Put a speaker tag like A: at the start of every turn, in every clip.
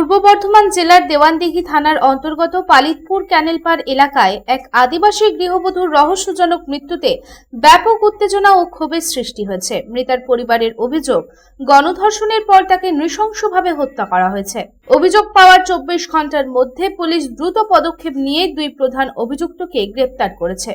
A: পূর্ব বর্ধমান জেলার দেওয়ানদিঘি থানার অন্তর্গত পালিতপুর ক্যানেলপাড় এলাকায় এক আদিবাসী গৃহবধূর রহস্যজনক মৃত্যুতে ব্যাপক উত্তেজনা ও ক্ষোভের সৃষ্টি হয়েছে। মৃতার পরিবারের অভিযোগ, গণধর্ষণের পর তাকে নৃশংসভাবে হত্যা করা হয়েছে। অভিযোগ পাওয়ার 24 ঘন্টার মধ্যে পুলিশ দ্রুত পদক্ষেপ নিয়ে দুই প্রধান অভিযুক্তকে গ্রেপ্তার করেছে।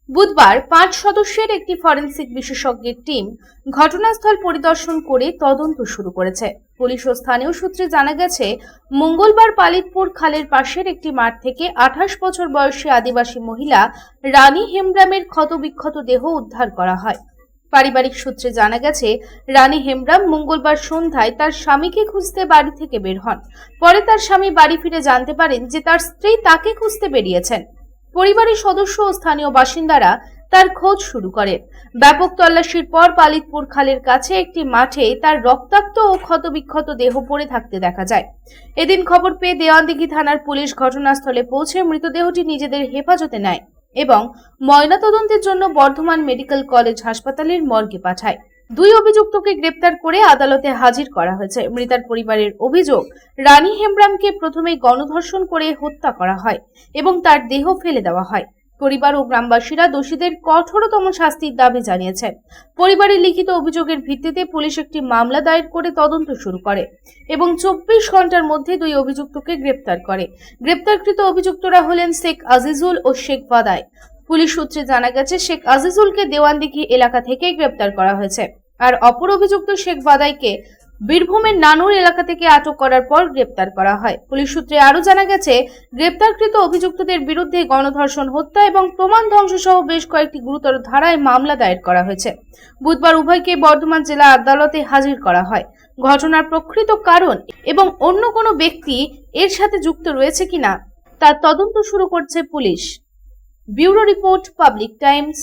A: বুধবার 5 সদস্যের একটি ফরেনসিক বিশেষজ্ঞের টিম ঘটনাস্থল পরিদর্শন করে তদন্ত শুরু করেছে। পুলিশ ও স্থানীয় সূত্রে জানা গেছে, মঙ্গলবার পালিতপুর খালের পাশের একটি মাঠ থেকে 28 বছর বয়সী আদিবাসী মহিলা রানী হেমব্রামের ক্ষতবিক্ষত দেহ উদ্ধার করা হয়। পারিবারিক সূত্রে জানা গেছে, রানী হেমব্রাম মঙ্গলবার সন্ধ্যায় তার স্বামীকে খুঁজতে বাড়ি থেকে বের হন। পরে তার স্বামী বাড়ি ফিরে জানতে পারেন যে তার স্ত্রী তাকে খুঁজতে বেরিয়েছেন। পরিবারের সদস্য ও স্থানীয় বাসিন্দারা তার খোঁজ শুরু করেন। ব্যাপক তল্লাশির পর পালিতপুর খালের কাছে একটি মাঠে তার রক্তাক্ত ও ক্ষতবিক্ষত দেহ পড়ে থাকতে দেখা যায়। এদিন খবর পেয়ে দেওয়ানদিঘি থানার পুলিশ ঘটনাস্থলে পৌঁছে মৃতদেহটি নিজেদের হেফাজতে নেয় এবং ময়নাতদন্তের জন্য বর্ধমান মেডিকেল কলেজ হাসপাতালের মর্গে পাঠায়। দুই অভিযুক্তকে গ্রেপ্তার করে আদালতে হাজির করা হয়েছে। মৃতার পরিবারের অভিযোগ, রানী হেমব্রামকে প্রথমে গণধর্ষণ করে হত্যা করা হয় এবং তার দেহ ফেলে দেওয়া হয়। পরিবার ও গ্রামবাসীরা দোষীদের কঠোরতম শাস্তির দাবি জানিয়েছেন। পরিবারের লিখিত অভিযোগের ভিত্তিতে পুলিশ একটি মামলা দায়ের করে তদন্ত শুরু করে এবং 24 ঘন্টার মধ্যে দুই অভিযুক্তকে গ্রেপ্তার করে। গ্রেপ্তারকৃত অভিযুক্তরা হলেন শেখ আজিজুল ও শেখ বাদাই। পুলিশ সূত্রে জানা গেছে, শেখ আজিজুলকে দেওয়ানদিঘি এলাকা থেকে গ্রেপ্তার করা হয়েছে, আর অপর অভিযুক্ত শেখ বাদাইকে বীরভূমের নানুর এলাকা থেকে আটক করার পর গ্রেপ্তার করা হয়। পুলিশ সূত্রে আরো জানা গেছে, গ্রেপ্তারকৃত অভিযুক্তদের বিরুদ্ধে গণধর্ষণ, হত্যা এবং প্রমাণ ধ্বংস সহ বেশ কয়েকটি গুরুতর ধারায় মামলা দায়ের করা হয়েছে। বুধবার উভয়কে বর্ধমান জেলা আদালতে হাজির করা হয়। ঘটনার প্রকৃত কারণ এবং অন্য কোনো ব্যক্তি এর সাথে যুক্ত রয়েছে কিনা তার তদন্ত শুরু করছে police. Bureau report, public Times.